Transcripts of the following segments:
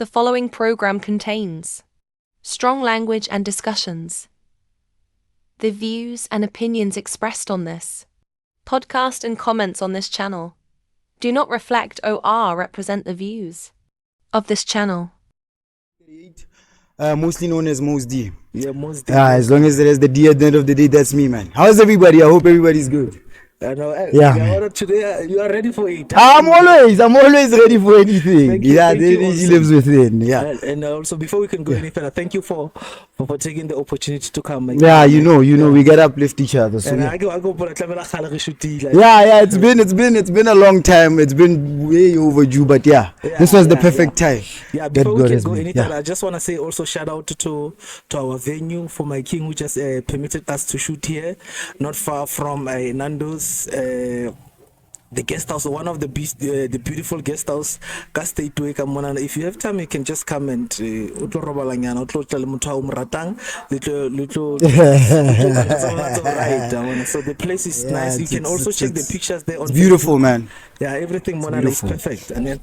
The following program contains strong language and discussions. The views and opinions expressed on this podcast and comments on this channel do not reflect or represent the views of this channel. Mostly known as Moez D. Yeah, Moez D. As long as there's the D at the end of the day, that's me, man. How's everybody? I hope everybody's good. Yeah, today you are ready for it. I'm always ready for anything. Thank you, The thank you energy also. lives within. Yeah. And also before we can go any further, thank you for taking the opportunity to come. Yeah, you know, we gotta uplift each other. So And yeah. I go for the camera. It's been a long time. It's been way overdue, but this was the perfect time. Yeah, that before God we can has go made. any further, I just want to say also shout out to our venue for my king who just permitted us to shoot here, not far from Nando's. The guest house, one of the beautiful guest house. If you have time, you can just come and so the place is nice. You can also check the pictures there on It's beautiful, Facebook. Man. Yeah, everything Mona is perfect. And then,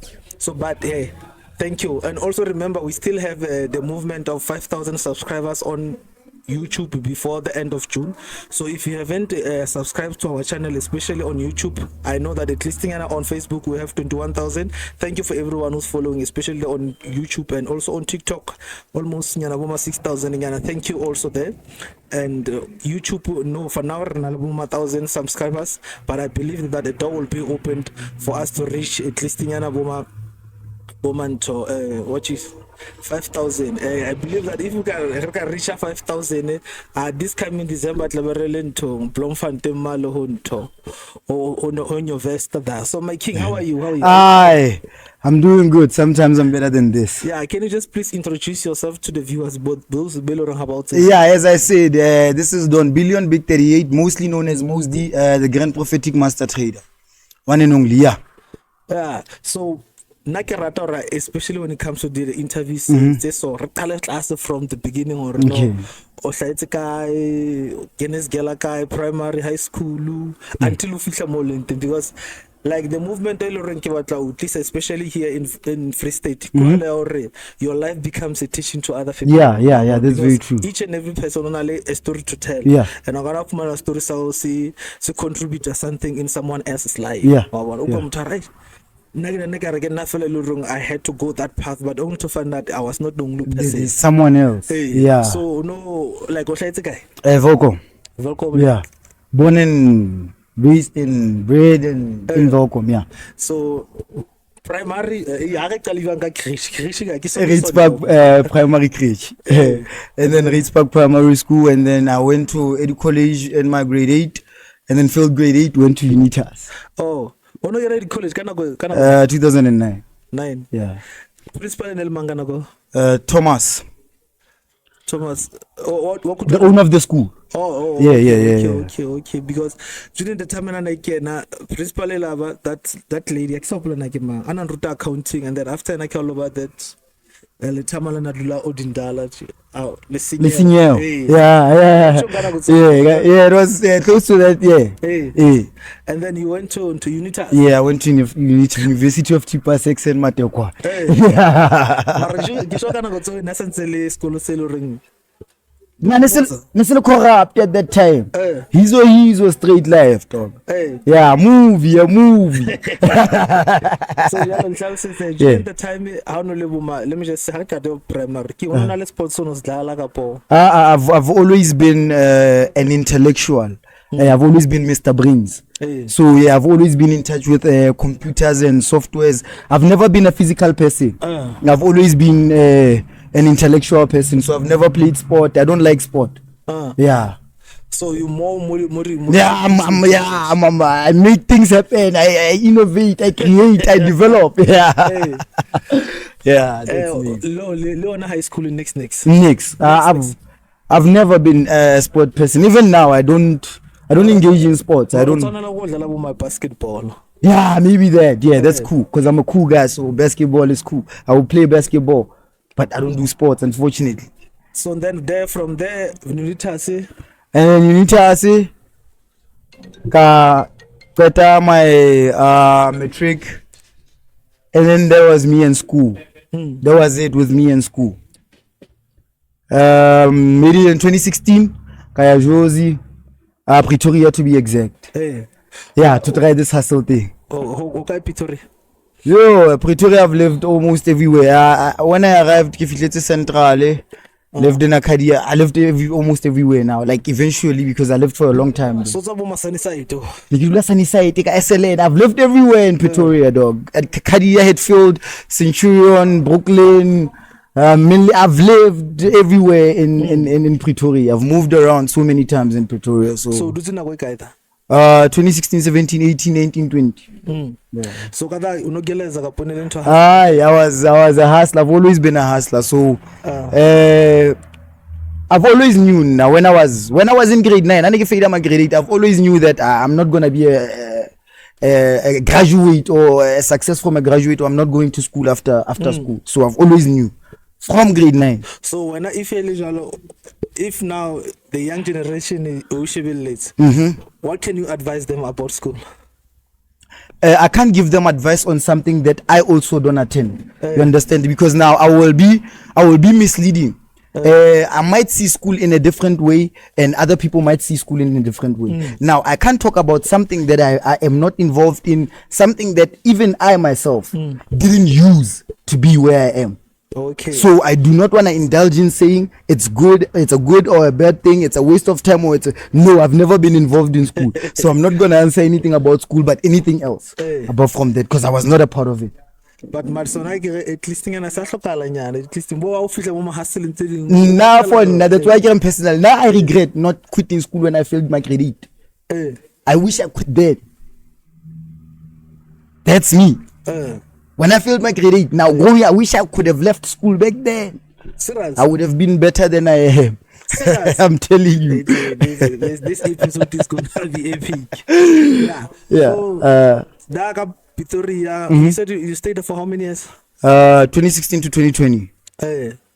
hey, thank you. And also remember, we still have the movement of 5,000 subscribers on YouTube before the end of June. So if you haven't subscribed to our channel, especially on YouTube, I know that at least on Facebook we have 21,000. Thank you for everyone who's following, especially on YouTube and also on TikTok, almost 6,000. Thank you also there. And YouTube, no, for now we're 1,000 subscribers, but I believe that the door will be opened for us to reach at least what is 5,000. I believe that if we can reach 5,000 this coming December, on your vest there. So my king, how are you? I'm doing good. Sometimes I'm better than this. Yeah, can you just please introduce yourself to the viewers, both those about it? Yeah, as I said, this is Don Billion Big 38, mostly known as Moez D, the Grand Prophetic Master Trader. One and only, yeah. Yeah, so Nakarata, especially when it comes to the interviews, so class from the beginning or no, or Guinness Galakai, primary, high school, until you feel more because like the movement, at least especially here in Free State, your life becomes a teaching to other people. Yeah, that's very true. Each and every person has a story to tell. Yeah. And I'm going to story to contribute to something in someone else's life. Yeah. I had to go that path, but only to find that I was not doing There's someone else. Yeah. So no, like what's that guy? Welkom. Welkom. Yeah. Born and raised in bread and in Welkom. Yeah. So primary, Rietspark primary crèche, and then Rietspark primary school, and then I went to Edu College in my grade 8, and then failed grade 8, went to Unitas. Oh. When you ready college, 2009. 9. Yeah. Principal in Manganago. Thomas. Oh, what could The owner of the school. Oh, Yeah. Okay. Because during the time I principal lava that lady example na kima ananruta accounting, and then after I call about that le tamala nadula odindala Lesigneur. Yeah. It was close to that. And then you went to Unitas. Yeah, I went to University of Chipasex and Matekwa. Nasıl corrupt at that time. He's was straight life, dog. Yeah, movie. So during the time, let me just say, primary. I've always been an intellectual. I've always been Mr. Brains. So I've always been in touch with computers and softwares. I've never been a physical person. I've always been an intellectual person. So I've never played sport. I don't like sport. Yeah. So you more I make things happen. I innovate. I create. I develop. Yeah. Yeah. That's me. Leona High School in next. I've never been a sport person. Even now, I don't engage in sports. I don't. My basketball. Yeah, maybe that. Yeah, that's cool. Because I'm a cool guy, so basketball is cool. I will play basketball, but I don't do sports, unfortunately. So then from there, Unitas. And then Unitas, got my matric, and then there was me in school. That was it with me and school. Maybe in 2016, Kaya Josie, Pretoria to be exact. Hey. Yeah, to try this hustle thing. Okay, Pretoria. Yo, Pretoria, I've lived almost everywhere. When I arrived, Kifilete Central, lived in Acadia. I lived almost everywhere now. Like eventually, because I lived for a long time. So Sunny side. I've lived everywhere in Pretoria, dog. At Acadia, Hatfield, Centurion, Brooklyn. Mainly, I've lived everywhere in Pretoria. I've moved around so many times in Pretoria. So do you know what 2016, 17, 18, 19, 20. Yeah. So kada unogeleza kaponele into I was a hustler. I've always been a hustler. So I've always knew now when I was in grade 9, I think I'm a grade 8, I've always knew that I'm not gonna be a graduate or a success from a graduate, or I'm not going to school after school. So I've always knew from grade 9. So when if now the young generation is late, what can you advise them about school? I can't give them advice on something that I also don't attend. You understand? Because now I will be misleading. I might see school in a different way, and other people might see school in a different way. Now I can't talk about something that I am not involved in, something that even I myself didn't use to be where I am. Okay. So I do not want to indulge in saying it's a good or a bad thing, it's a waste of time, or no, I've never been involved in school. So I'm not going to answer anything about school, but anything else apart from that, because I was not a part of it. But Marsona at least at least now that's why I'm personal. Now I regret not quitting school when I failed my credit. I wish I quit that. That's me. When I failed my credit, now I wish I could have left school back then. Serious? I would have been better than I am. I'm telling you. This episode is going to be epic. Yeah. Yeah. So, Pretoria, you said you stayed there for how many years? 2016 to 2020.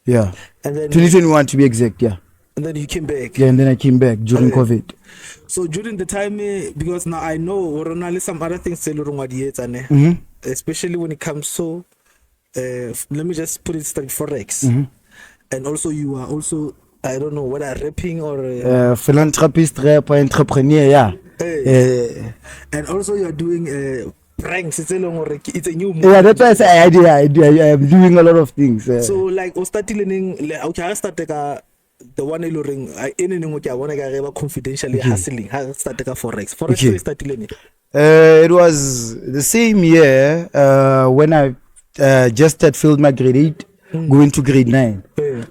Yeah. And then 2021 to be exact, yeah. And then you came back. Yeah, and then I came back during COVID. So during the time, because now I know some other things, especially when it comes to, let me just put it straight, Forex. And also you are also, I don't know, whether rapping or... philanthropist, rapper, entrepreneur, yeah. And also you are doing... pranks. It's a new movie. Yeah, that's why I say I am doing a lot of things. So like, I started learning. Okay, I started the one learning. Anything what I want to get confidentially hustling. I started Forex. Forex. So started learning. It was the same year when I just had filled my grade 8, going to grade 9.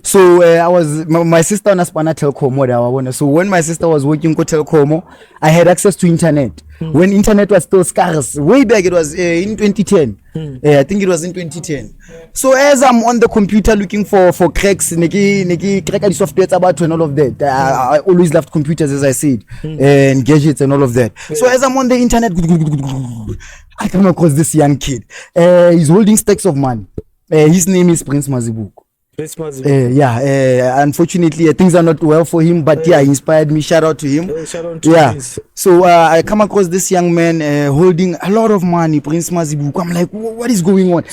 So I was my sister on Aspana Telkom. So when my sister was working for Telkom, I had access to internet. When internet was still scarce, way back, it was in 2010. I think it was in 2010. So as I'm on the computer looking for cracks, crack software about and all of that. I always loved computers, as I said, and gadgets and all of that. So as I'm on the internet, I come across this young kid. He's holding stacks of money. His name is Prince Mazibuko. Unfortunately, things are not well for him, but he inspired me. Shout out to him. Prince. So I come across this young man holding a lot of money, Prince Mazibuko. I'm like, what is going on?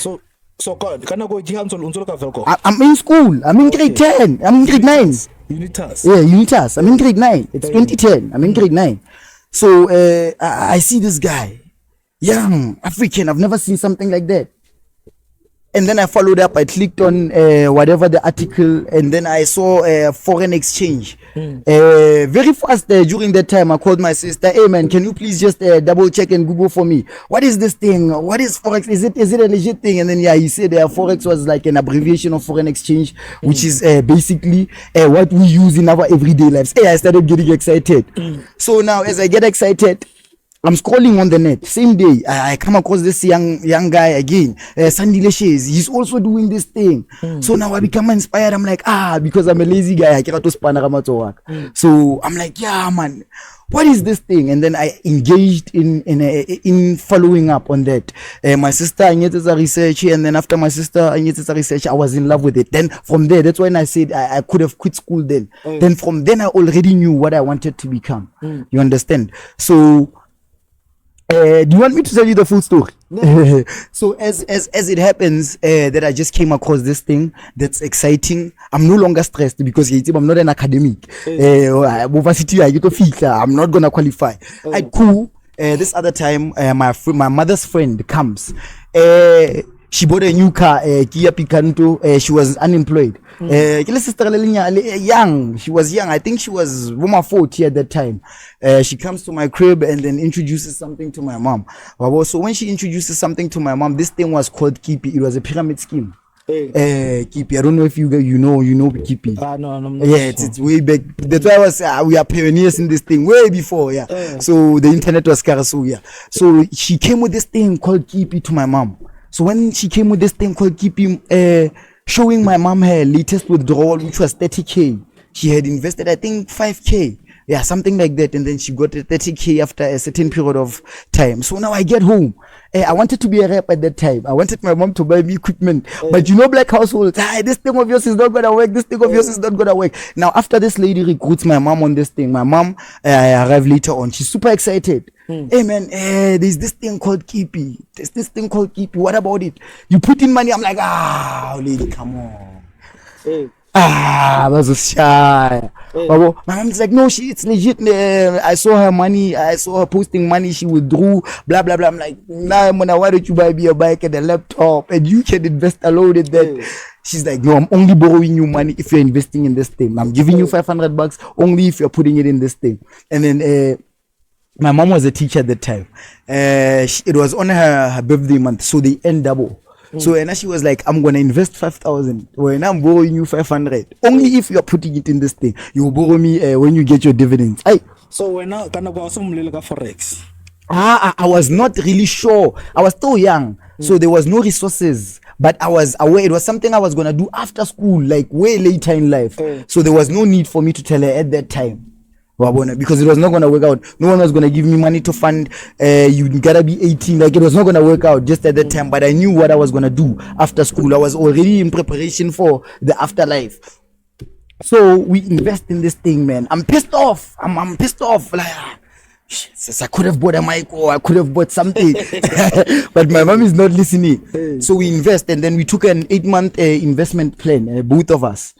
I'm in school. I'm in grade 10. I'm in grade 9. Unitas. Yeah, Unitas. I'm in grade 9. It's 2010. I'm in grade 9. So I see this guy, young African. I've never seen something like that. And then I followed up. I clicked on whatever the article, and then I saw foreign exchange. Very fast during that time, I called my sister. Hey man, can you please just double check and Google for me? What is this thing? What is Forex? Is it a legit thing? And then he said Forex was like an abbreviation of foreign exchange, which is basically what we use in our everyday lives. I started getting excited. So now as I get excited, I'm scrolling on the net. Same day, I come across this young guy again. Sandile Shays. He's also doing this thing. So now I become inspired. I'm like, because I'm a lazy guy, I cannot to work. So I'm like, yeah, man, what is this thing? And then I engaged in following up on that. My sister, I needed a research, and then after my sister, I needed a research. I was in love with it. Then from there, that's when I said I could have quit school then. Then from then, I already knew what I wanted to become. You understand? So Do you want me to tell you the full story? No. So as it happens, that I just came across this thing that's exciting. I'm no longer stressed because I'm not an academic. I'm not gonna qualify. Cool. This other time, my mother's friend comes. She bought a new car, Kia Picanto. She was unemployed. Young. She was young. I think she was 40 at that time. She comes to my crib and then introduces something to my mom. So when she introduces something to my mom, this thing was called Kipi. It was a pyramid scheme. Kipi. I don't know if you know Kipi. No. Yeah, it's way back. That's why I was we are pioneers in this thing way before. So the internet was scarce. So she came with this thing called Kipi to my mom. So when she came with this thing called Kipi, showing my mom her latest withdrawal, which was 30K. She had invested, I think, 5K. Yeah, something like that. And then she got 30K after a certain period of time. So now I get home. I wanted to be a rep at that time. I wanted my mom to buy me equipment. But you know, black households, this thing of yours is not going to work. This thing of yours is not going to work. Now, after this lady recruits my mom on this thing, my mom arrived later on. She's super excited. Hey man, there's this thing called Kipi. There's this thing called Kipi. What about it? You put in money. I'm like, lady, come on. That's a shy. My mom's like, no, it's legit. I saw her money. I saw her posting money. She withdrew. Blah blah blah. I'm like, nah, Mona, why don't you buy me a bike and a laptop and you can invest alone in that? She's like, no, I'm only borrowing you money if you're investing in this thing. I'm giving you $500 only if you're putting it in this thing. And then my mom was a teacher at that time. It was on her birthday month, so they earn double. So and she was like, I'm gonna invest 5,000 when I'm borrowing you 500. Only if you're putting it in this thing. You borrow me when you get your dividends. So when now can I Forex? I was not really sure. I was still young, so there was no resources. But I was aware it was something I was gonna do after school, like way later in life. So there was no need for me to tell her at that time. Because it was not going to work out. No one was going to give me money to fund. You gotta be 18. Like, it was not going to work out just at that time. But I knew what I was going to do after school. I was already in preparation for the afterlife. So we invest in this thing, man. I'm pissed off. I'm pissed off. Like, shit, I could have bought a mic or I could have bought something. But my mom is not listening. So we invest, and then we took an 8-month investment plan, both of us.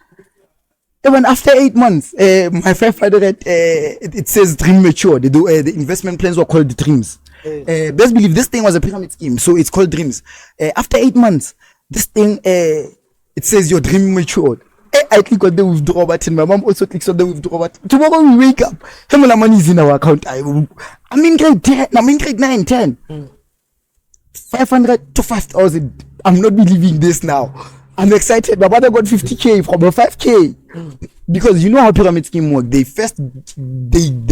Even after 8 months, my 500, it says dream matured. The investment plans were called dreams. Best believe this thing was a pyramid scheme, so it's called dreams. After 8 months, this thing, it says your dream matured. I click on the withdraw button. My mom also clicks on the withdraw button. Tomorrow we wake up. How much money is in our account? I'm in grade 10. I'm in grade 9, 10. 500 to 5,000. I'm not believing this now. I'm excited. My brother got 50K from a 5K. Because you know how pyramid scheme work. They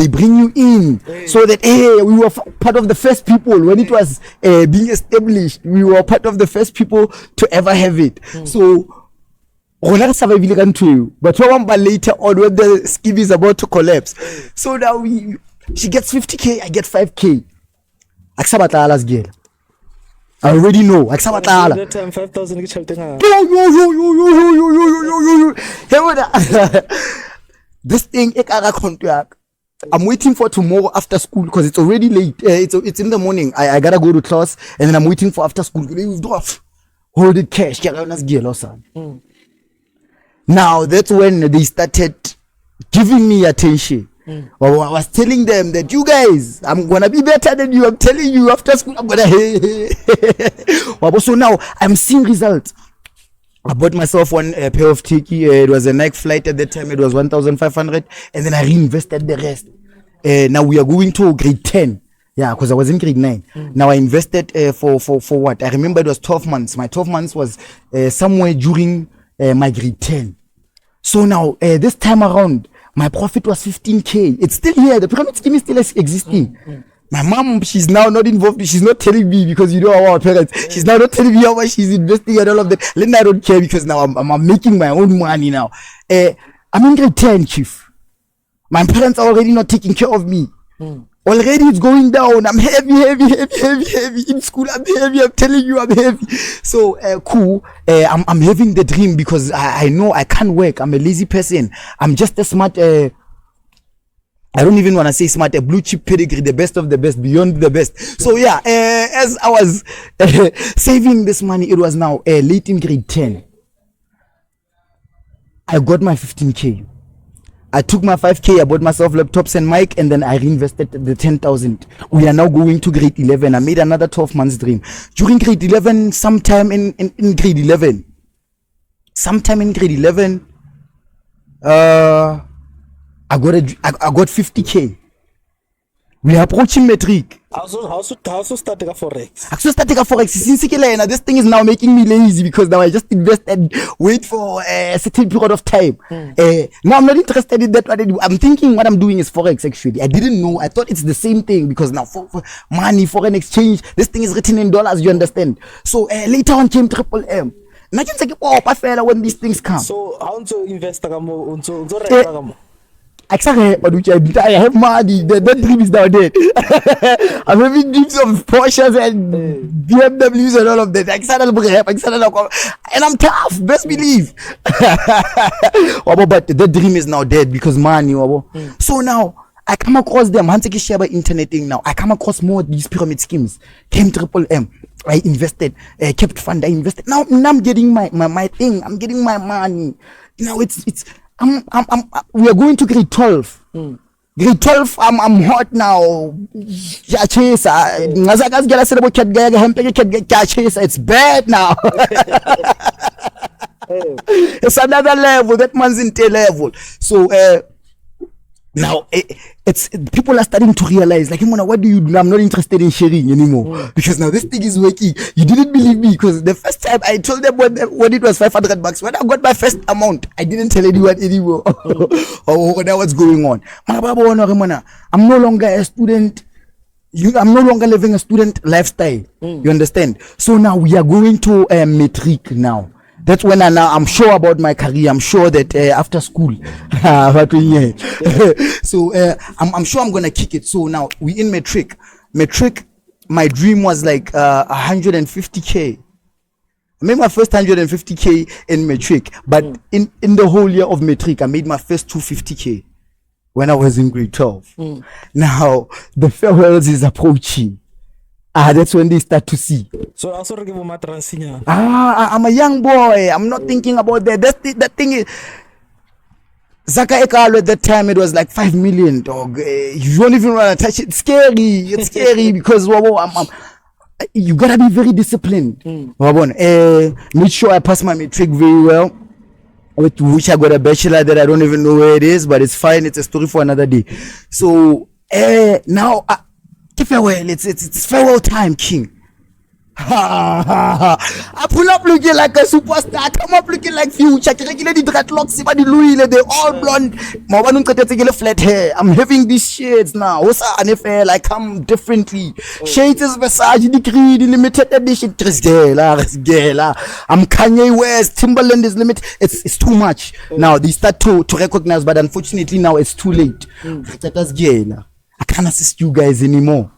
bring you in so that we were part of the first people when it was being established. We were part of the first people to ever have it. So but later on when the scheme is about to collapse. So now she gets 50K, I get 5K. I already know. At that time, 5,000 This thing, I'm waiting for tomorrow after school because it's already late. It's in the morning. I gotta go to class, and then I'm waiting for after school. Hold it cash. Now that's when they started giving me attention. I was telling them that you guys, I'm gonna be better than you. I'm telling you, after school, I'm gonna. So now I'm seeing results. I bought myself one pair of Tiki. It was a Nike flight at that time. It was 1,500, and then I reinvested the rest. Now we are going to grade 10. Yeah, because I was in grade 9. Now I invested for what? I remember it was 12 months. My 12 months was somewhere during my grade 10. So now this time around, my profit was 15K. It's still here. The pyramid scheme is still existing. My mom, she's now not involved. She's not telling me because you know our parents. She's now not telling me how much she's investing and all of that. Then I don't care because now I'm making my own money now. I'm in grade 10, chief. My parents are already not taking care of me. Already it's going down. I'm heavy in school. I'm heavy. I'm telling you, I'm heavy. So cool. I'm having the dream because I know I can't work. I'm a lazy person. I'm just a smart I don't even want to say smart, a blue chip pedigree, the best of the best, beyond the best. So yeah, as I was saving this money, it was now late in grade 10. I got my 15k. I took my 5k, I bought myself laptops and mic, and then I reinvested the 10,000. We are now going to grade 11. I made another 12 months dream. During grade 11, sometime in grade 11, I got 50k. We are approaching metric. How so starting a Forex? Actually starting a Forex. Since this thing is now making me lazy because now I just invest and wait for a certain period of time. Now I'm not interested in that. I'm thinking what I'm doing is Forex actually. I didn't know. I thought it's the same thing because now for money, foreign exchange, this thing is written in dollars, you understand? So later on came Triple M. And I can say, oh, when these things come. So how to invest? Exactly, I have money. That dream is now dead. I'm having dreams of Porsches and BMWs and all of that. And I'm tough, best believe. But that dream is now dead because money. So now I come across them. Internet thing now. I come across more of these pyramid schemes. Came Triple M. I invested, kept fund. I invested. Now I'm getting my thing. I'm getting my money. You know, we are going to grade 12. Grade 12, I'm hot now. It's bad now. It's another level. That man's in T level. So now it's people are starting to realize, like, what do you do? I'm not interested in sharing anymore because now this thing is working. You didn't believe me because the first time I told them when it was $500. When I got my first amount, I didn't tell anyone anymore or what's going on. I'm no longer a student. I'm no longer living a student lifestyle. You understand? So now we are going to metric now. That's when I'm sure about my career. I'm sure that after school, so I'm sure I'm gonna kick it. So now we in metric. My dream was like 150k. I made my first 150k in metric, but in the whole year of metric, I made my first 250k when I was in grade 12. Now the farewells is approaching. That's when they start to see. So also give my transition. I'm a young boy. I'm not thinking about that. That thing is Zaka Ekalo at that time, it was like 5 million, dog. You don't even want to touch it. It's scary because you gotta be very disciplined. Make sure I pass my metric very well, with which I got a bachelor that I don't even know where it is, but it's fine. It's a story for another day. So now farewell. It's farewell time, King. I pull up looking like a superstar. I come up looking like Future. They're all blonde. Flat hair. I'm having these shades now. I come differently. Shades is Versace degree, limited edition. I'm Kanye West. Timberland is limited. It's too much. Now they start to recognize, but unfortunately now it's too late. I can't assist you guys anymore.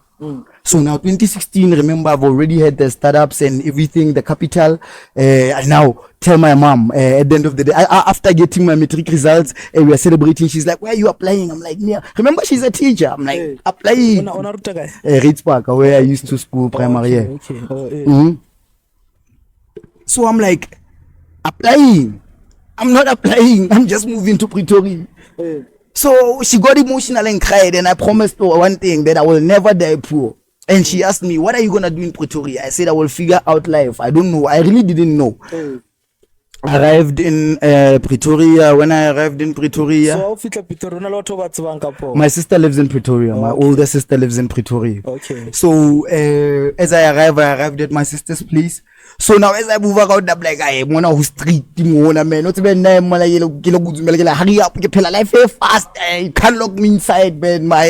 So now 2016, remember, I've already had the startups and everything, the capital. I now tell my mom at the end of the day, after getting my metric results, we are celebrating. She's like, where are you applying? I'm like, yeah. Remember, she's a teacher. I'm like, applying. Ritz Park, where I used to school primary. Okay. So I'm like, applying. I'm not applying. I'm just moving to Pretoria. So she got emotional and cried, and I promised her one thing, that I will never die poor. And she asked me, what are you gonna do in Pretoria? I said, I will figure out life. I don't know. I really didn't know. Arrived in Pretoria. When I arrived in Pretoria, my sister lives in Pretoria. My older sister lives in Pretoria. Okay. So as I arrived at my sister's place. So now as I move around, I'm like, I wanna who street man. Not even hurry up, life very fast. You can't lock me inside, man. My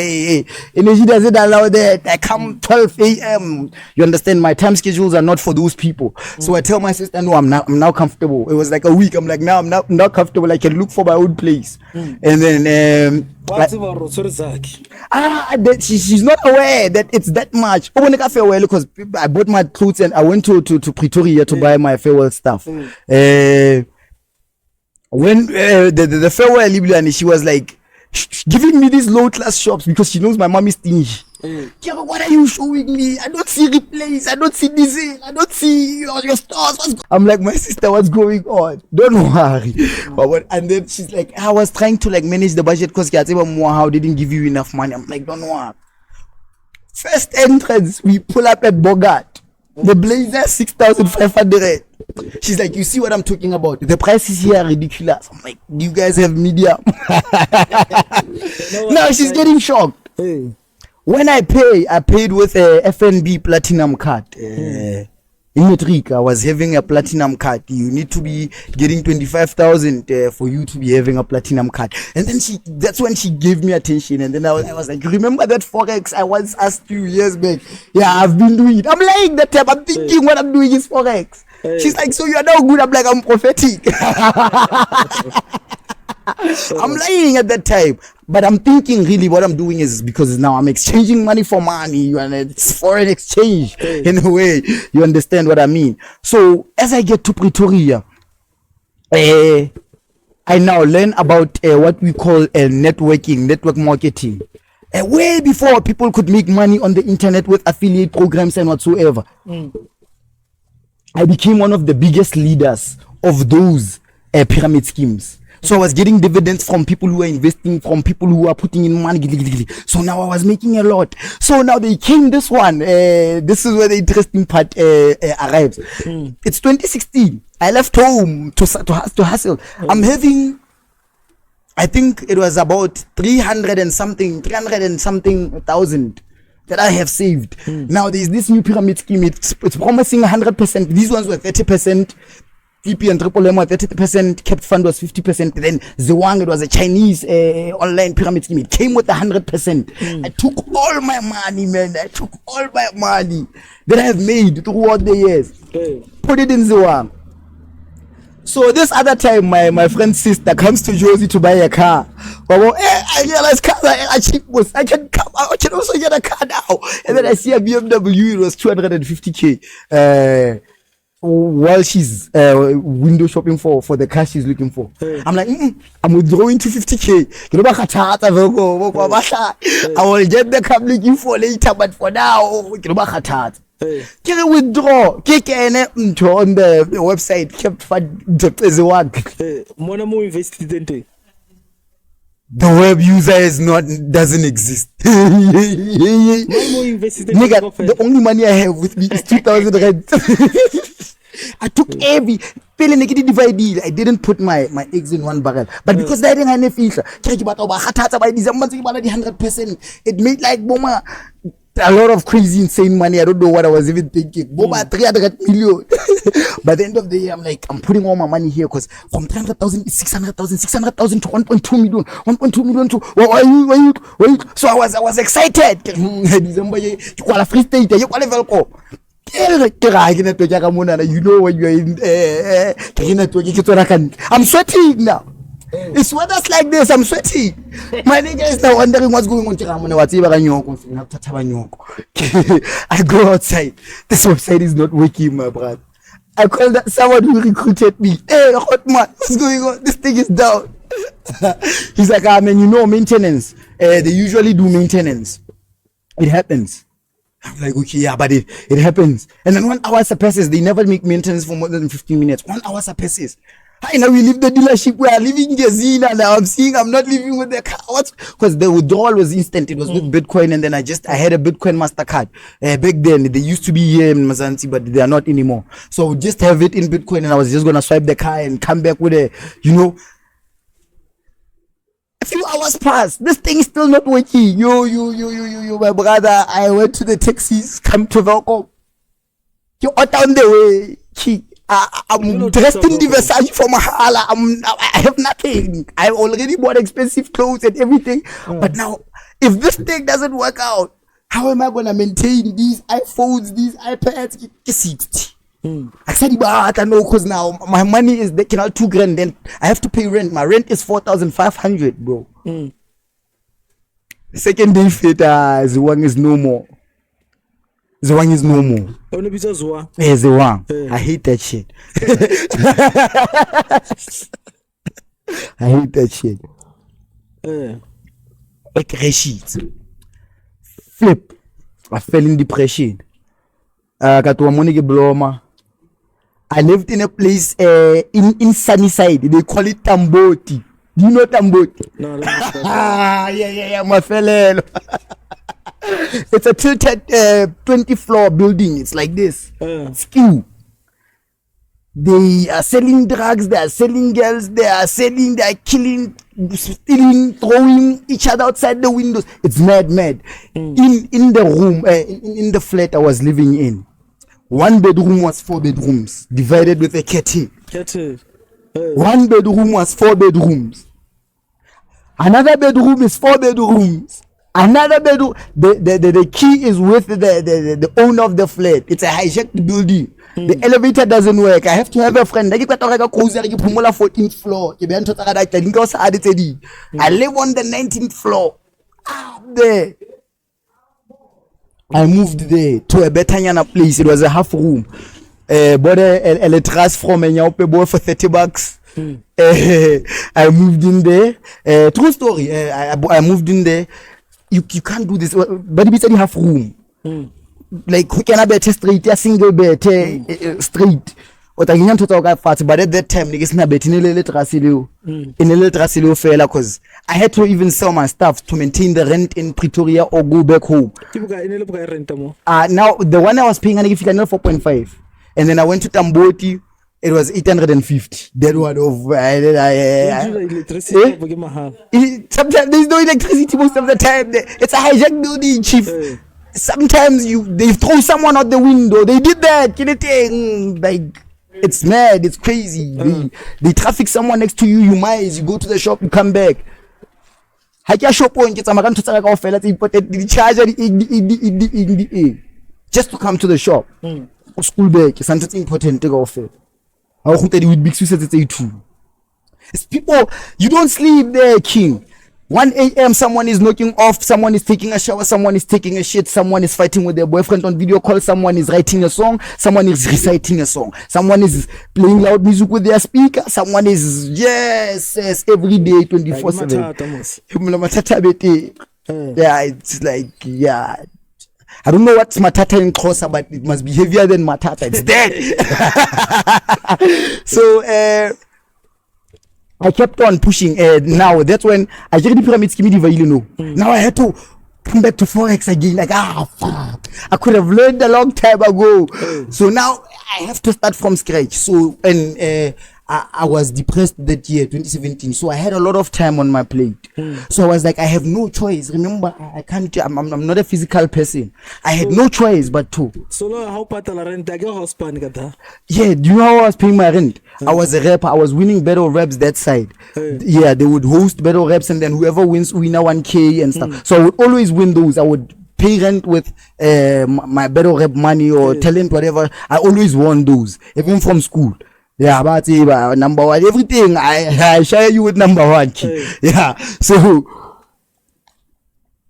energy doesn't allow that. I come 12 a.m. You understand? My time schedules are not for those people. So I tell my sister, no, I'm now comfortable. It was like a week. I'm like, now I'm not comfortable. I can look for my own place. And then she's not aware that it's that much. Because I bought my clothes and I went to Pretoria to buy my farewell stuff. When the farewell, she was like, giving me these low class shops because she knows my mom is stingy. Kira, what are you showing me? I don't see replays, I don't see diesel, I don't see your stores. I'm like, my sister, what's going on? Don't worry. And then she's like, I was trying to like manage the budget because how didn't give you enough money. I'm like, don't worry. First entrance, we pull up at Bogart. The blazer 6,500. She's like, you see what I'm talking about? The prices here are ridiculous. I'm like, do you guys have medium? Now she's getting shocked. When I paid with a FNB platinum card. In Metric, I was having a platinum card. You need to be getting 25,000 for you to be having a platinum card. And then that's when she gave me attention. And then I was like, remember that Forex I once asked you years back? Yeah, I've been doing it. I'm lying that time. I'm thinking what I'm doing is Forex. She's like, so you're now good. I'm like, I'm prophetic. I'm lying at that time, but I'm thinking really what I'm doing is because now I'm exchanging money for money, and it's foreign exchange in a way. You understand what I mean? So as I get to Pretoria, I now learn about what we call network marketing. Way before people could make money on the internet with affiliate programs and whatsoever. I became one of the biggest leaders of those pyramid schemes. So I was getting dividends from people who are investing, from people who are putting in money. So now I was making a lot. So now they came this one. This is where the interesting part arrives. It's 2016. I left home to hustle. I'm having, I think it was about 300 and something thousand that I have saved. Now there's this new pyramid scheme. It's promising 100%. These ones were 30%. TP and Triple M 30%, kept fund was 50%. Then Zwang, it was a Chinese online pyramid scheme. It came with 100%. I took all my money, man. I took all my money that I have made throughout the years. Put it in Zwang. So this other time, my friend's sister comes to Josie to buy a car. I realize cars are cheap. I can also get a car now. And then I see a BMW. It was 250K. While she's window shopping for the car she's looking for. I'm like, I'm withdrawing 250K. I will get the car I'm looking for later, but for now, can I withdraw? On the website kept the work. The web user doesn't exist. Nigga, the only money I have with me is 2,000 rand. I took every negative divide deal. I didn't put my eggs in one barrel. But because I didn't have any feature, 100%, it made like Boma a lot of crazy insane money. I don't know what I was even thinking. Boma 300 million. By the end of the year, I'm like, I'm putting all my money here because from 300,000 is 600,000 to 1.2 million, 1.2 million to why you? So I was excited. December, you call a free state, you call a Welkom. You know when you're in I'm sweating now. It's weather's like this, I'm sweating. My nigga is now wondering what's going on. I go outside. This website is not working, my brother. I call that someone who recruited me. Hey, hot man, what's going on? This thing is down. He's like, man, maintenance. They usually do maintenance. It happens. I'm like, okay, yeah, but it happens. And then 1 hour passes. They never make maintenance for more than 15 minutes. 1 hour passes. I know we leave the dealership. We are leaving Gezina now. I'm not leaving with the car. Because the withdrawal was instant. It was with Bitcoin, and then I had a Bitcoin MasterCard. Back then, they used to be here in Mazansi, but they are not anymore. So just have it in Bitcoin, and I was just gonna swipe the car and come back with a few hours passed. This thing is still not working. Yo, my brother. I went to the taxis. Come to Welkom. You're down the way. I'm dressed in the Versace for Mahala. I have nothing. I already bought expensive clothes and everything. But now, if this thing doesn't work out, how am I gonna maintain these iPhones, these iPads? 60. I said, but I know because now my money is they can 2 grand. Then I have to pay rent. My rent is 4,500, bro. The second day later, Zwang is no more. Zwang is no more. Yeah, Zwang. I hate that shit. I hate that shit. sheets. Flip. I fell in depression. Got to a money bloma. I lived in a place in Sunnyside. They call it Tamboti. Do you know Tamboti? No, yeah, my fellow. It's a tilted 20-floor building. It's like this. Skew. They are selling drugs. They are selling girls. They are killing, stealing, throwing each other outside the windows. It's mad. In the room, in the flat I was living in, 1 bedroom was 4 bedrooms divided with a kitchen. 1 bedroom was 4 bedrooms. Another bedroom is 4 bedrooms. Another bedroom. The key is with the owner of the flat. It's a hijacked building. The elevator doesn't work. I have to have a friend. I live on the 14th floor. I live on the 19th floor. There. I moved there to a better place. It was a half room. Bought a letras from a boy for $30. I moved in there. True story. I moved in there. You can't do this. But it's a half room. Like who can be straight, a single bed, straight. But I can't talk about fat. But at that time, niggas na bet in a little Trasilio fella, cause I had to even sell my stuff to maintain the rent in Pretoria or go back home. Now the one I was paying, I think 4.5, and then I went to Tamboti. It was 850. That one of sometimes there's no electricity most of the time. It's a hijacked building, chief. Sometimes they throw someone out the window. They did that. Like it's mad. It's crazy. They traffic someone next to you. You Moez. You go to the shop. You come back. Shop the charger just to come to the shop. School bag. Something important to go off. It's people, you don't sleep there, king. 1 a.m. someone is knocking off, someone is taking a shower, someone is taking a shit, someone is fighting with their boyfriend on video call, someone is writing a song, someone is reciting a song, someone is playing loud music with their speaker, someone is yes every day 24/7. Yeah, it's like I don't know what's matata in Xhosa, but it must be heavier than matata. It's dead. So I kept on pushing. Now that's when I get the pyramid scheme. Now I had to come back to Forex again. Like fuck, I could have learned a long time ago. So now I have to start from scratch. So and I was depressed that year 2017, so I had a lot of time on my plate. So I was like, I have no choice. Remember, I can't. I'm not a physical person. I had no choice but to. So how patala rent? Yeah, do you know how I was paying my rent? I was a rapper. I was winning battle raps that side. Yeah, they would host battle raps, and then whoever wins 1K and stuff. So I would always win those. I would pay rent with my battle rap money or talent, whatever. I always won those, even from school. Yeah, but number one, everything I share you with number one. Yeah, so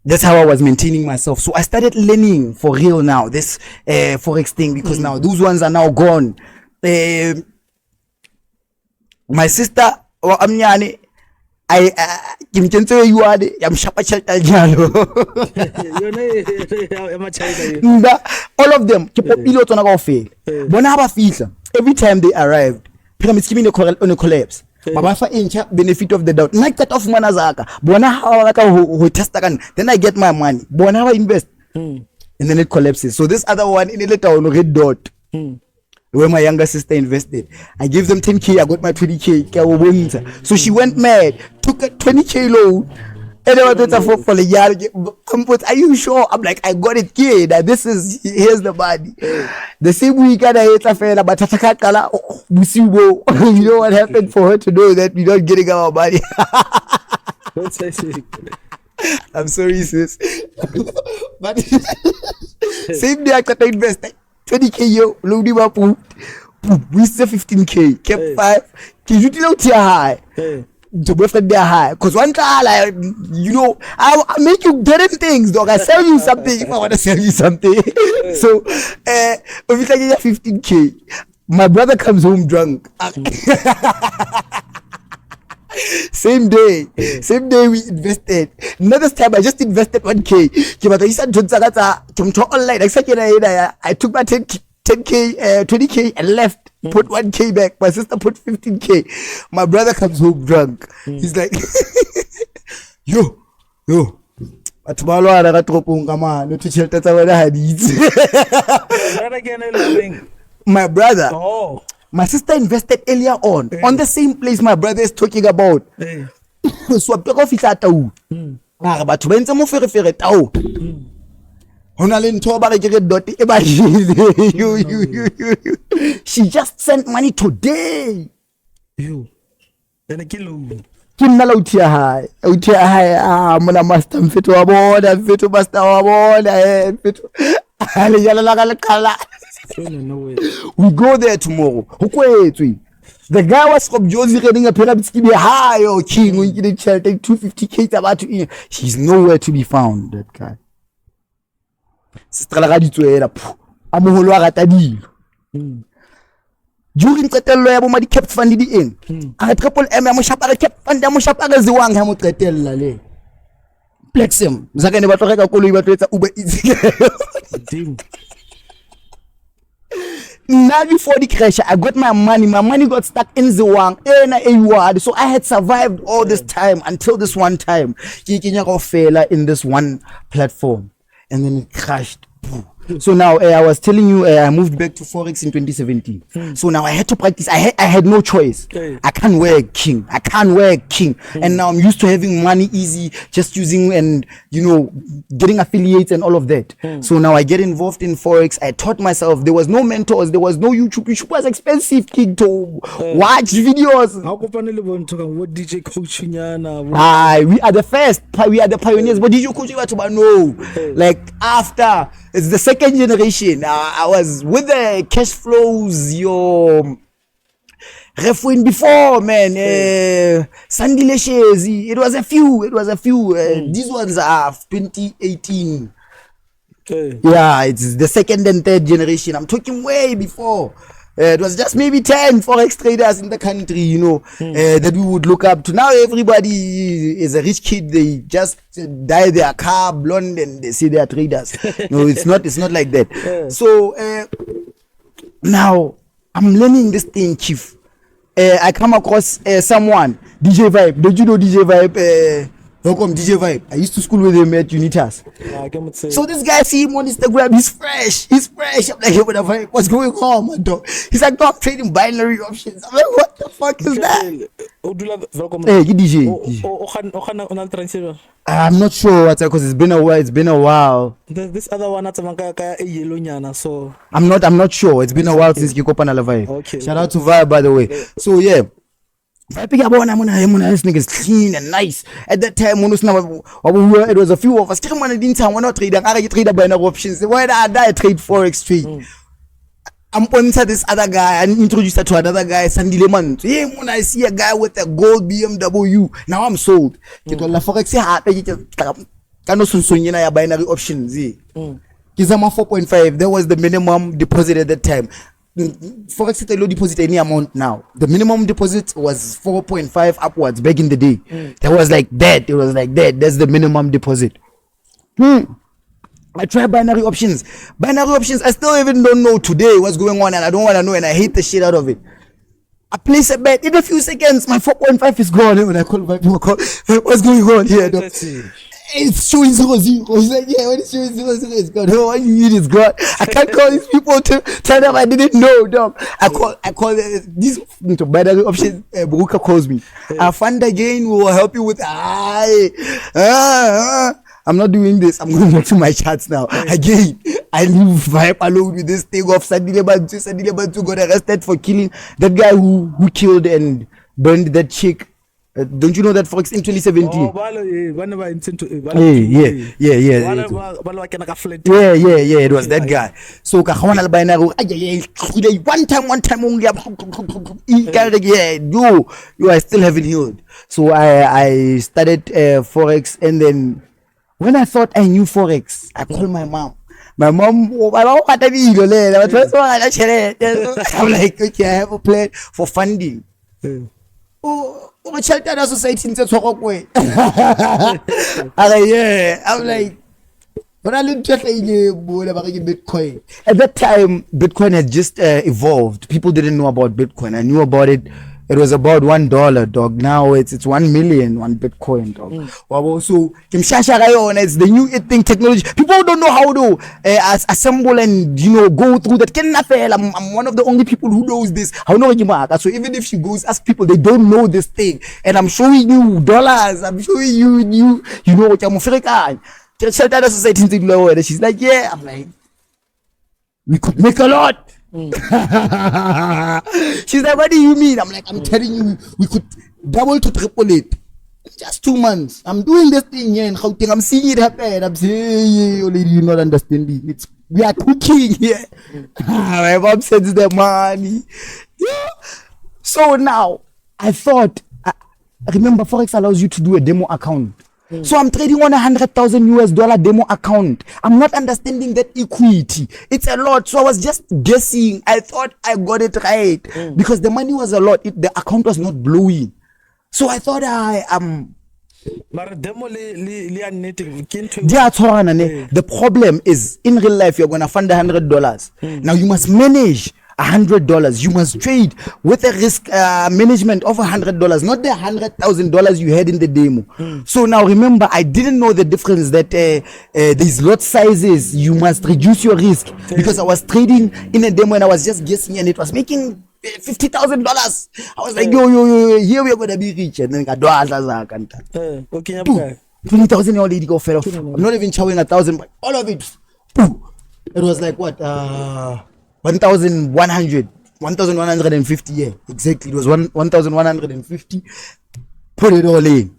that's how I was maintaining myself. So I started learning for real now this Forex thing, because now those ones are now gone. My sister, Amnyane, all of them every time they arrived, pyramid scheme on a collapse. Baba incha benefit of the doubt. Night cut off manazaka. Then I get my money. Bona invest. And then it collapses. So this other one in a little red dot. Where my younger sister invested, I gave them 10K. I got my 20K. So she went mad, took a 20K loan, and I was for the year. Are you sure? I'm like, I got it, kid. Here's the money. The same week I hate a fella, but you know what happened for her to know that we're not getting our money. I'm sorry, sis. But same day I got to invest 20K yo, load him up. We still 15K, kept 5. You know, high. To boyfriend they're high. Cause one time, like, I make you different things, dog. I sell you something if I want to sell you something. So, if it's like 15K, my brother comes home drunk. Same day we invested. Another time I just invested 1k. Online. I took my 10k, 20k and left. Put 1k back. My sister put 15k. My brother comes home drunk. He's like, yo. Atubalo arakatropunga man. No teacher tata wala hadith. My brother. Oh. My sister invested earlier on the same place my brother is talking about. So apeko fitla tau. Ah batho ba ntse mo fere tau. Hona le ntho ba re ke dot e ba you. She just sent money today. You. Then kilo. Kimnala utia hai mona master mfeto wa bona mfeto master wa bona mfeto ale yala la kala. We go there tomorrow. The guy was from Josie reading a pyramid scheme high or king when you take 250k about to eat. He's nowhere to be found, that guy. Sister la radito era amoholo agatadi. During qetello ya bo ma di kept fund di eng. A triple M ya mo shapare kept fund ya mo shapare ziwang ha mo qetella le. Plexim. Zaka ne batlo reka koloi batlo etsa Uber Eats. Ding. Now before the crash, I got my money. My money got stuck in Ziwang, so I had survived all this time until this one time. In this one platform, and then it crashed. So now I was telling you, I moved back to Forex in 2017. So now I had to practice. I had no choice. I can't wear a king. And now I'm used to having money easy, just using and getting affiliates and all of that. So now I get involved in Forex. I taught myself. There was no mentors. There was no YouTube. YouTube was expensive, king, to watch videos. What DJ coaching? We are the first. We are the pioneers. But DJ coaching was to know. Like after. It's the second generation. I was with the cash flows, your referring before, man. Sandy Leshes. It was a few. These ones are 2018. Yeah, it's the second and third generation. I'm talking way before. It was just maybe 10 Forex traders in the country, that we would look up to. Now everybody is a rich kid. They just dye their car blonde and they say they are traders. No, it's not like that. So now I'm learning this thing, Chief. I come across someone, DJ Vibe. Did you know DJ Vibe? Welkom, DJ Vibe. I used to school with him at Unitas. So this guy, see him on Instagram, he's fresh. I'm like, hey, what's going on, my dog? He's like, I'm trading binary options. I'm like, what the fuck is that? Hey, DJ. I'm not sure what's because it's been a while. This other one that's yellow nyana, so I'm not sure. It's been a while since you opened Vibe. Okay. Shout out to Vibe, by the way. So yeah. I pick up one. This nigga is clean and nice. At that time, it was a few of us. We're not trading. I trade binary options. Why I trade Forex trade? I'm pointing to this other guy and introduced her to another guy, Sandy Leman. Hey, when I see a guy with a gold BMW, now I'm sold. Forex binary options. Kizama 4.5. That was the minimum deposit at that time. Forex is a low deposit any amount now. The minimum deposit was 4.5 upwards back in the day. That was like that. It was like that. That's the minimum deposit. I try binary options. I still even don't know today what's going on, and I don't want to know, and I hate the shit out of it. I place a bet in a few seconds. My 4.5 is gone. When I call, what's going on here? It's showing 0. He's like, yeah, when it's showing 0, it's gone. Oh, what you mean it's gone? I can't call these people to tell them I didn't know, dog. I call these binary options. Buruka calls me. I fund again. We will help you with. I'm not doing this. I'm going back to my chats now. Again, I leave Vibe alone with this thing of Sandy Lebantu got arrested for killing that guy who killed and burned that chick. Don't you know that Forex in 2017? Yeah, it was that guy. So one time only, you I still haven't healed. So I started Forex, and then when I thought I knew Forex, I called my mom. I'm like, okay, I have a plan for funding. oh, Cheltana Society in Tsokwe. Yeah, I'm like, but I didn't check Bitcoin. At that time, Bitcoin had just evolved. People didn't know about Bitcoin. I knew about it. It was about $1, dog. Now it's 1 million, one Bitcoin, dog. Wow, so it's the new thing, technology. People don't know how to assemble and go through that. I'm one of the only people who knows this. How know you? So even if she goes ask people, they don't know this thing. And I'm showing you dollars. I'm showing you what I'm African. She's like, yeah. I'm like, we could make a lot. She's like, what do you mean? I'm like, I'm telling you, we could double to triple it. Just 2 months. I'm doing this thing here in Gauteng. I'm seeing it happen. I'm saying, yeah, lady, you're not understanding. We are cooking here. My mom sends the money. Yeah. So now, I thought, remember, Forex allows you to do a demo account. So I'm trading on $100,000 demo account. I'm not understanding that equity. It's a lot. So I was just guessing. I thought I got it right because the money was a lot. The account was not blowing. So I thought the problem is in real life you're gonna fund $100. Now you must manage $100. You must trade with a risk management of $100, not the $100,000 you had in the demo. So now remember, I didn't know the difference that these lot sizes, you must reduce your risk because I was trading in a demo and I was just guessing and it was making $50,000. I was like, yo, here we're gonna be rich. And then I do 20,000 already go fell off. I'm not even showing 1,000, but all of it. It was like what? 1,150, yeah, exactly. It was 1,150. Put it all in.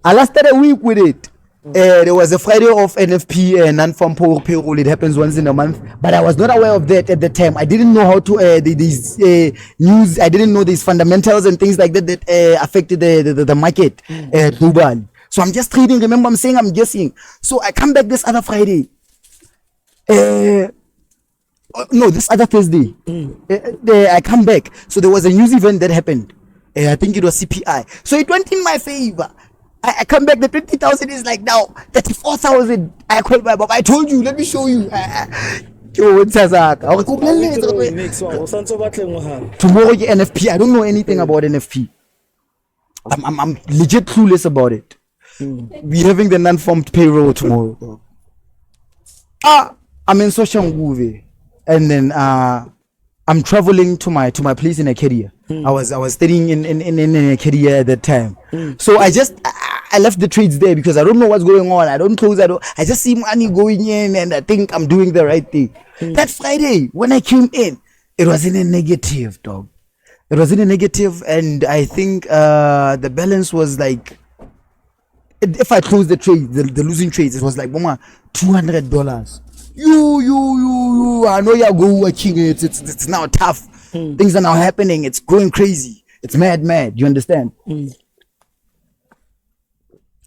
I lasted a week with it. There was a Friday of NFP non-farm payroll. It happens once in a month, but I was not aware of that at the time. I didn't know how to these news. I didn't know these fundamentals and things like that that affected the market globally. So I'm just trading. Remember, I'm saying I'm guessing. So I come back this other Friday. No, this other Thursday. I come back. So there was a news event that happened. I think it was CPI. So it went in my favor. I come back, the 20,000 is like now 34,000. I called my mom. I told you, let me show you. Tomorrow NFP. I don't know anything about NFP. I'm legit clueless about it. We're having the non-formed payroll tomorrow. I'm in Soshanguve. And then I'm traveling to my place in Acadia. I was studying in Acadia at that time. So I left the trades there because I don't know what's going on. I just see money going in and I think I'm doing the right thing. That Friday when I came in, it was in a negative, dog. It was in a negative, and I think the balance was like, if I closed the trade, the losing trades, it was like $200. You I know you're going watching it. It's now tough. Things are now happening. It's going crazy. It's mad. You understand?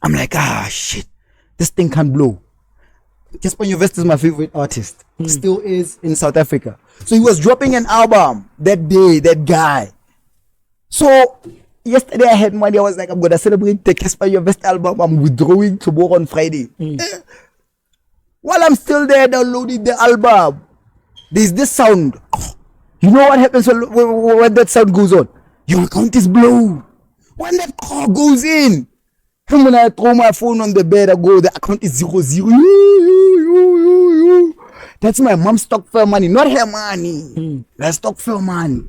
I'm like, shit, this thing can blow. Casper Nyovest is my favorite artist. Still is in South Africa. So he was dropping an album that day, that guy. So yesterday I had money. I was like, I'm gonna celebrate the Casper Nyovest album. I'm withdrawing tomorrow on Friday. While I'm still there downloading the album, there's this sound. You know what happens when that sound goes on? Your account is blown. When that call goes in, when I throw my phone on the bed, I go, the account is 0. That's my mom's stock fair money, not her money. That's stock fair money.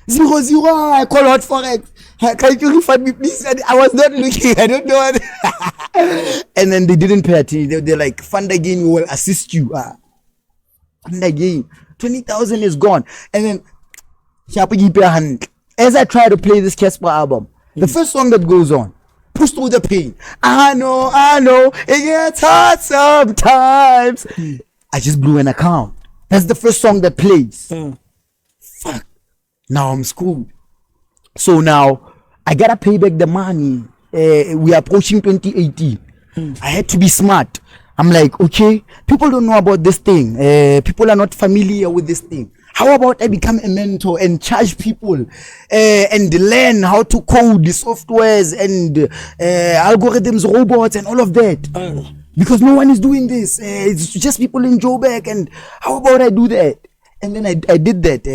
0. I call out Forex. Can you refund me, please? I was not looking. I don't know what. And then they didn't pay attention. They're like, fund again, we will assist you. Fund again. 20,000 is gone. And then as I try to play this Casper album, the first song that goes on, push through the pain. I know, it gets hard sometimes. I just blew an account. That's the first song that plays. Fuck. Now I'm screwed. So now I gotta pay back the money. We are approaching 2018. I had to be smart. I'm like, okay, people don't know about this thing. People are not familiar with this thing. How about I become a mentor and charge people and learn how to code the softwares and algorithms, robots, and all of that? Because no one is doing this. It's just people in Joburg. And how about I do that? And then I did that.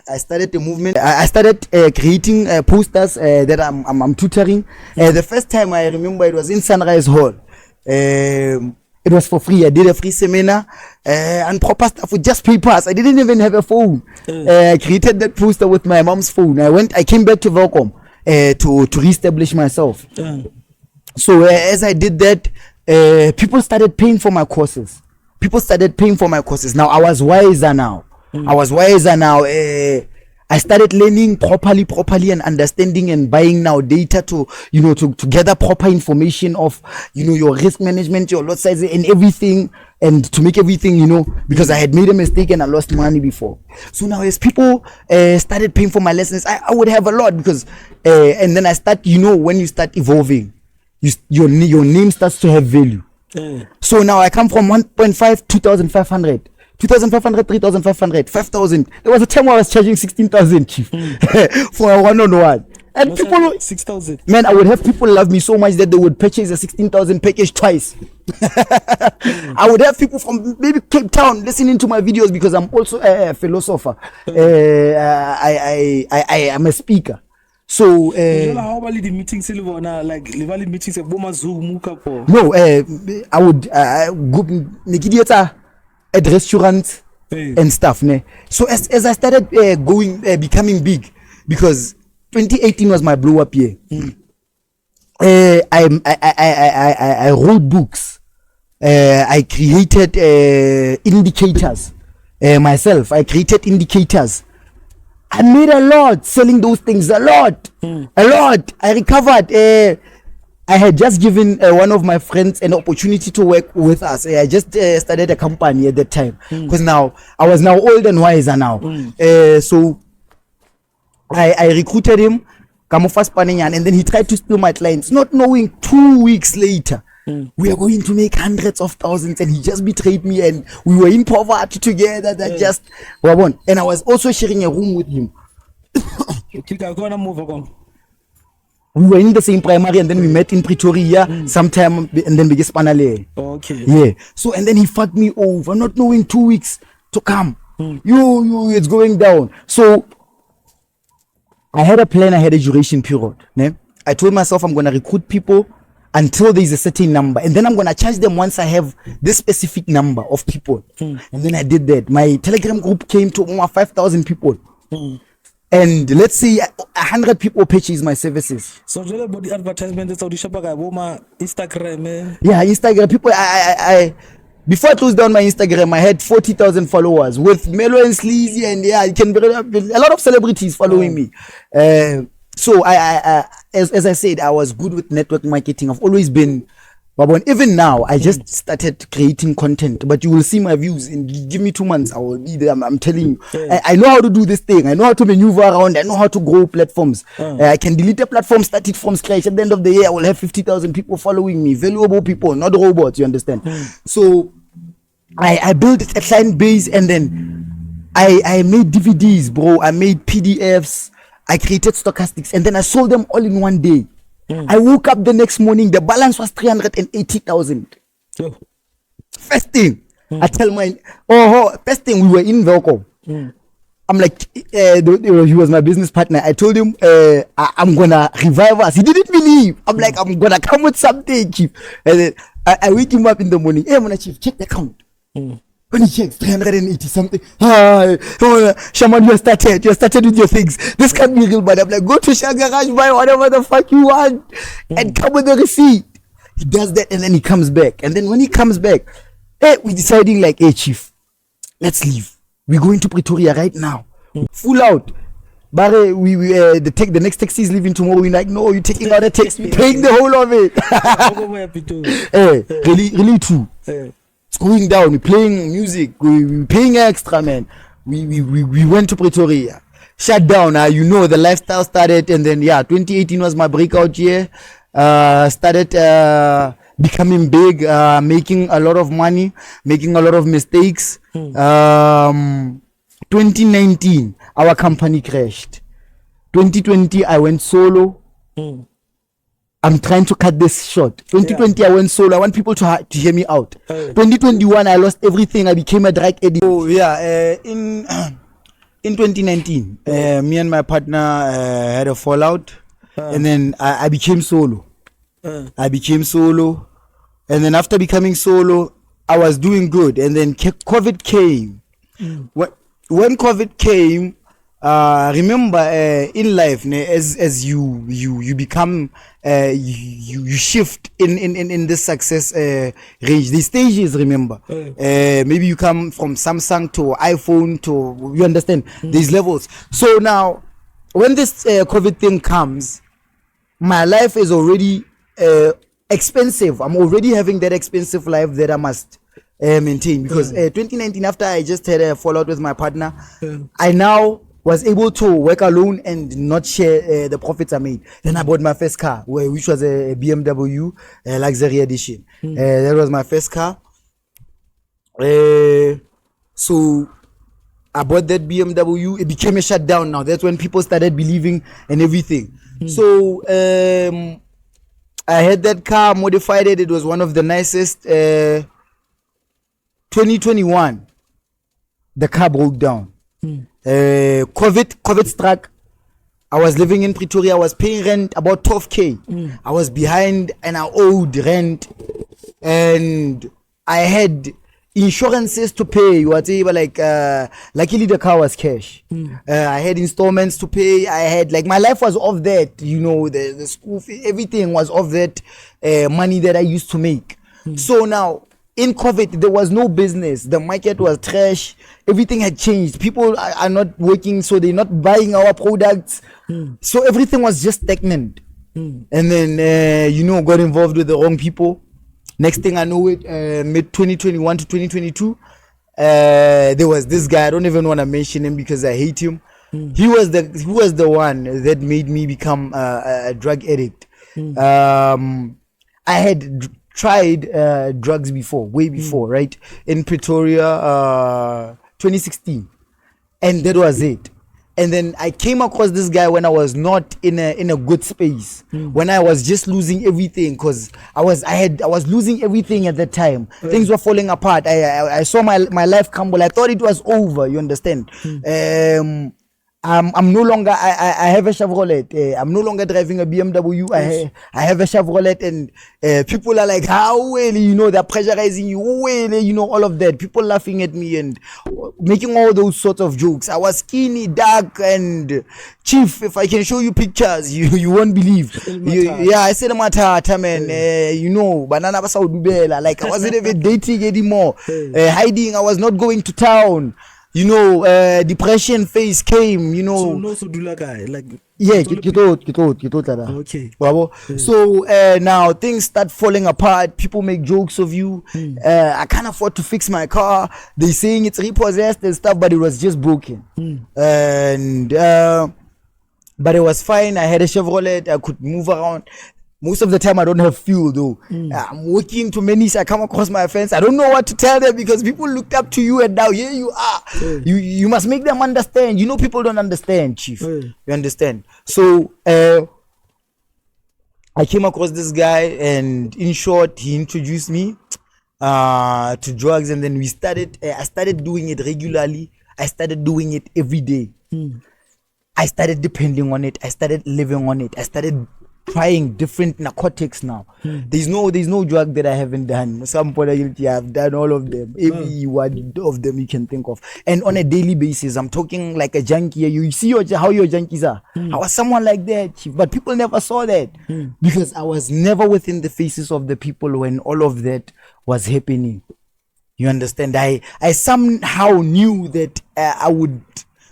I started the movement. I started creating posters that I'm tutoring. The first time I remember it was in Sunrise Hall. It was for free. I did a free seminar and proper stuff with just papers. I didn't even have a phone. I created that poster with my mom's phone. I came back to Welkom to reestablish myself. So as I did that, people started paying for my courses. Now I was wiser now. I started learning properly and understanding and buying now data to gather proper information of your risk management, your lot size and everything, and to make everything because I had made a mistake and I lost money before. So now as people started paying for my lessons, I would have a lot because and then I start when you start evolving, your name starts to have value. So now I come from 1.5 2,500 2,500, 3,500, 5,000. There was a time where I was charging 16,000, chief, for a one-on-one. And people, 6,000. Man, I would have people love me so much that they would purchase a 16,000 package twice. I would have people from maybe Cape Town listening to my videos because I'm also a philosopher. I am a speaker. So how about the meetings like meetings no, I would go at restaurants and stuff. So as I started becoming big, because 2018 was my blow up year. I wrote books. I created indicators myself. I created indicators. I made a lot selling those things. A lot. I recovered. I had just given one of my friends an opportunity to work with us. I just started a company at that time because now I was now old and wiser now. So I recruited him, and then he tried to steal my clients, not knowing 2 weeks later we are going to make hundreds of thousands, and he just betrayed me, and we were in poverty together. And I was also sharing a room with him. We were in the same primary, and then we met in Pretoria sometime, and then we get Spanale. Okay. Yeah. So and then he fucked me over, not knowing 2 weeks to come. It's going down. So I had a plan. I had a duration period. I told myself I'm gonna recruit people until there is a certain number, and then I'm gonna charge them once I have this specific number of people. And then I did that. My Telegram group came to over 5,000 people. And let's say 100 people purchase my services. So about the advertisement, that's how the Instagram. Yeah, Instagram people. I before I closed down my Instagram, I had 40,000 followers with Melo and Sleazy, and a lot of celebrities following me. So as I said, I was good with network marketing. I've always been. But even now, I just started creating content. But you will see my views. Give me 2 months, I will be there. I'm telling you. I know how to do this thing. I know how to maneuver around. I know how to grow platforms. I can delete a platform, start it from scratch. At the end of the year, I will have 50,000 people following me. Valuable people, not robots, you understand? So I built a client base, and then I made DVDs, bro. I made PDFs. I created stochastics, and then I sold them all in one day. I woke up the next morning, the balance was 380,000. First thing, I tell first thing, we were in Welkom. I'm like, he was my business partner. I told him, I'm gonna revive us. He didn't believe. I'm like, I'm gonna come with something, chief. And then I wake him up in the morning. Hey, chief, check the account. When he checks 380 something, Shaman, you started with your things. This can't be real, but I'm like, go to Shagaraj, buy whatever the fuck you want, and come with the receipt. He does that, and then he comes back. And then when he comes back, we're deciding like, hey, chief, let's leave. We're going to Pretoria right now, full out. But the next taxi is leaving tomorrow. We're like, no, you're taking out a taxi, we're paying the whole of it. Really true. It's going down. We're playing music. We're paying extra, man. We went to Pretoria. Shut down. The lifestyle started, and then 2018 was my breakout year. Started becoming big, making a lot of money, making a lot of mistakes. 2019, our company crashed. 2020, I went solo. I'm trying to cut this short. 2020, I went solo. I want people to hear me out. 2021, I lost everything. I became a drug addict. Oh yeah, in 2019, me and my partner had a fallout, and then I became solo. I became solo, and then after becoming solo, I was doing good, and then COVID came. When COVID came, remember in life, as you become you shift in this success range, the stages, remember. Maybe you come from Samsung to iPhone to, you understand, these levels. So now when this COVID thing comes, my life is already expensive. I'm already having that expensive life that I must maintain, because 2019, after I just had a fallout with my partner, I now was able to work alone and not share the profits I made. Then I bought my first car, which was a BMW luxury edition. That was my first car. So I bought that BMW. It became a shutdown now. That's when people started believing and everything. So I had that car, modified it. It was one of the nicest. 2021, the car broke down. COVID struck. I was living in Pretoria. I was paying rent about 12k. I was behind and I owed rent, and I had insurances to pay, whatever. Like luckily the car was cash. I had installments to pay. I had, like, my life was off that, you know, the school fee, everything was off that money that I used to make. So now in COVID, there was no business. The market was trash. Everything had changed. People are not working, so they're not buying our products. So everything was just stagnant. And then, you know, got involved with the wrong people. Next thing I know, it mid 2021 to 2022, there was this guy. I don't even want to mention him because I hate him. He was the one that made me become a drug addict. I had tried drugs before, way before, right? In Pretoria, 2016, and that was it. And then I came across this guy when I was not in a good space, when I was just losing everything, because I was losing everything at that time. Things were falling apart. I saw my life crumble. I thought it was over. You understand? I'm no longer, I have a Chevrolet. I'm no longer driving a BMW. I have a Chevrolet, and people are like, how well, you know, they're pressurizing you, well, you know, all of that. People laughing at me and making all those sorts of jokes. I was skinny, dark, and chief, if I can show you pictures, you won't believe. Yeah, I said Matata, man. You know, banana basa, like, I wasn't even dating anymore. Hiding, I was not going to town. You know, depression phase came, you know. So no Sudula guy, like, yeah, get okay. Bravo. So now things start falling apart. People make jokes of you. I can't afford to fix my car. They saying it's repossessed and stuff, but it was just broken. And but it was fine. I had a Chevrolet. I could move around. Most of the time I don't have fuel though. I'm walking to many, I come across my friends. I don't know what to tell them because people looked up to you, and now here you are. You must make them understand. You know, people don't understand, chief. You understand? So I came across this guy, and in short, he introduced me to drugs, and then we started. I started doing it regularly. I started doing it every day. I started depending on it. I started living on it. I started trying different narcotics now. There's no drug that I haven't done. Some point I've done all of them. Every one of them you can think of. And on a daily basis, I'm talking like a junkie. You see how your junkies are. I was someone like that, chief, but people never saw that because I was never within the faces of the people when all of that was happening. You understand? I somehow knew that I would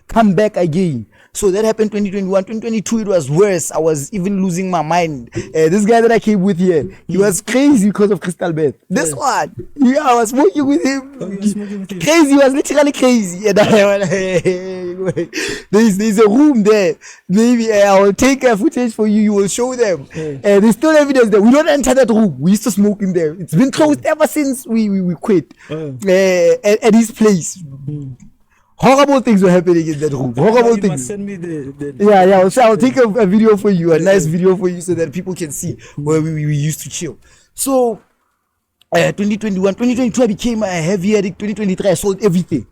come back again. So that happened 2021. 2022, it was worse. I was even losing my mind. This guy that I came with here, he was crazy because of crystal meth. This one, yeah, I was smoking with him. Crazy, he was literally crazy. And there's a room there. Maybe I will take a footage for you. You will show them. There's still evidence there. We don't enter that room. We used to smoke in there. It's been closed ever since we quit at his place. Horrible things were happening in that room. Horrible You things. must send me the Yeah. So I'll take a video for you, a nice video for you, so that people can see where we used to chill. So, 2021, 2022, I became a heavy addict. 2023, I sold everything.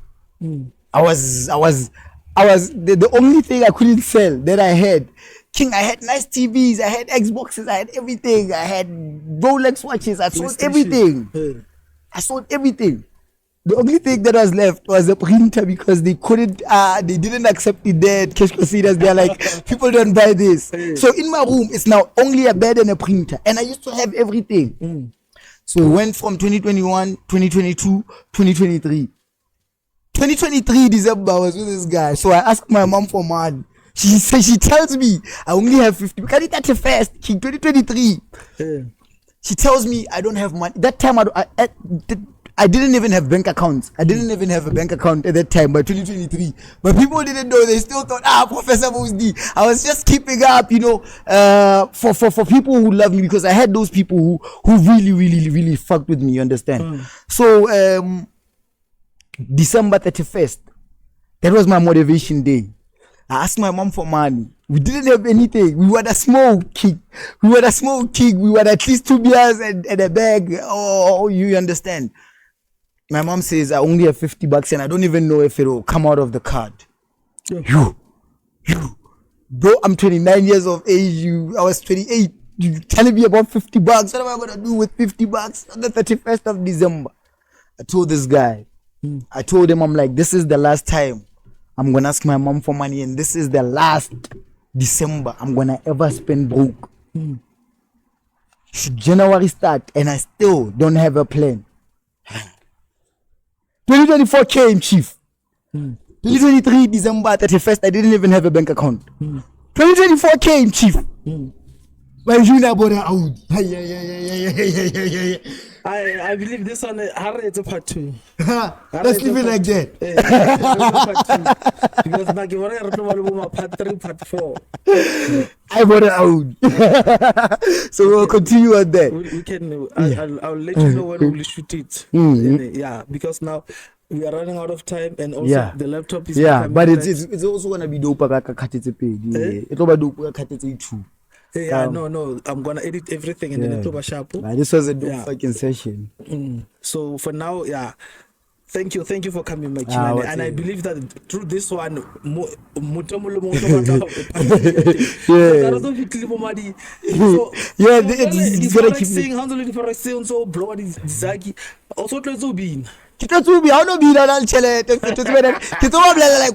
I was the only thing I couldn't sell that I had. King, I had nice TVs, I had Xboxes, I had everything. I had Rolex watches. I sold everything. I sold everything. The only thing that was left was a printer, because they didn't accept it there at Cash Crusaders. They're like, people don't buy this. So in my room, it's now only a bed and a printer. And I used to have everything. So we went from 2021, 2022, 2023. 2023 December, I was with this guy. So I asked my mom for money. She tells me I only have 50. Can you touch it fast? King 2023. She tells me I don't have money. That time I didn't even have bank accounts. I didn't even have a bank account at that time, by 2023. But people didn't know. They still thought, Professor Moez. I was just keeping up, for people who love me, because I had those people who really fucked with me, you understand? So, December 31st, that was my motivation day. I asked my mom for money. We didn't have anything. We were the small kid. We were at least 2 beers and a bag. Oh, you understand? My mom says I only have $50 and I don't even know if it will come out of the card. You, bro, I'm 29 years of age. I was 28. You telling me about $50? What am I gonna do with $50 on the 31st of December? I told this guy. I told him, I'm like, this is the last time I'm gonna ask my mom for money, and this is the last December I'm gonna ever spend broke. Should January start and I still don't have a plan? 2024 came, chief. 2023 December 31st, I didn't even have a bank account. 2024 came, chief. Why you not bother out? I believe this one it's a part 2. Let's leave it like that. Because back in part 3, part 4. I bought it out. So we'll continue on that. We can. I'll let you know when we'll shoot it. Yeah, because now we are running out of time, and also the laptop is. Yeah, but it's also gonna be dope. It's over dope. Too. No, I'm gonna edit everything and then it's over sharp. This was a dope fucking session. So for now, thank you for coming, my children. And I believe that through this one, it's gonna keep saying handle for a sound so blow Zaki. Also to be. Like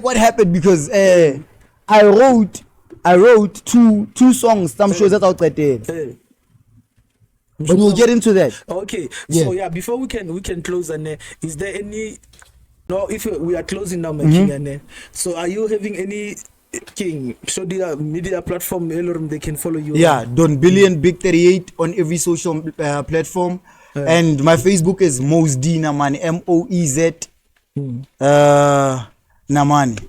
what happened, because I wrote two songs, some shows that out there. But we'll get into that. Okay. So before we can close, and is there any? No, if we are closing now, my king, and so are you having any king media platform they can follow you? Yeah, Don Billion Big 38 on every social platform, and my Facebook is Moez Namane, Moez Namane.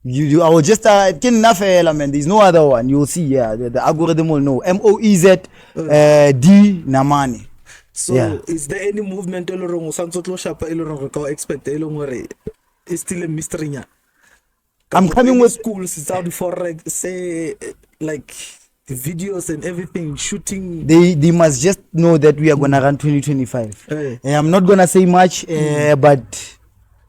I will just there's no other one. You'll see, the algorithm will know. Moez D Namane. So is there any movement expect it's still a mystery? I'm coming with schools, it's out Forex, say like the videos and everything, shooting. They must just know that we are gonna run 2025. I'm not gonna say much, but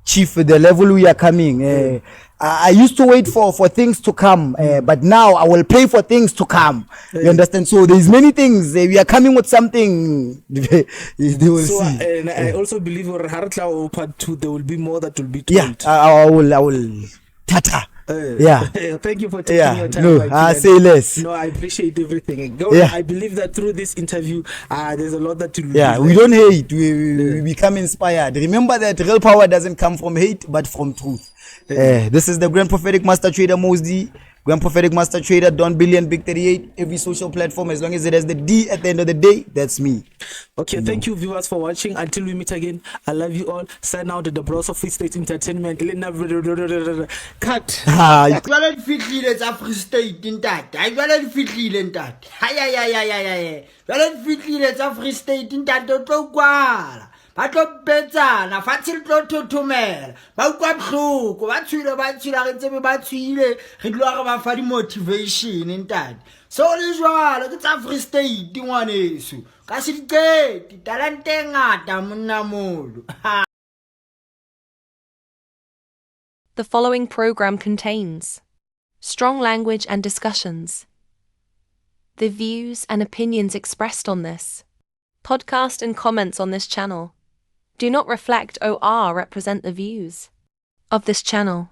chief, the level we are coming, I used to wait for things to come, but now I will pay for things to come. You understand? So there's many things. We are coming with something. They will see. And I also believe for Hartlau part 2 there will be more that will be told. Yeah, I will. Tata. Thank you for taking your time. No, I say less. No, I appreciate everything. I believe that through this interview, there's a lot that you. We don't hate. We become inspired. Remember that real power doesn't come from hate, but from truth. This is the Grand Prophetic Master Trader Moez, Grand Prophetic Master Trader, Don Billion Big 38, every social platform. As long as it has the D at the end of the day, that's me. Okay, thank you viewers for watching. Until we meet again, I love you all. Sign out the Bros of Free State Entertainment. Cut. Jwale di fihlile tsa Free State ntate. Ha jwale di fihlile ntate. Jwale di fihlile tsa Free State ntate o tlo kwala. ba tlo petsana fatshe le tlo thothomela ba utlwa bohloko ba tshwile re tsebe ba tshwile re dilo re ba fa di-motivation ntate so le jwalo ke tsa Free State ngwaneso ka se diqete talente e ngata monna molo. The following program contains strong language and discussions. The views and opinions expressed on this podcast and comments on this channel do not reflect or represent the views of this channel.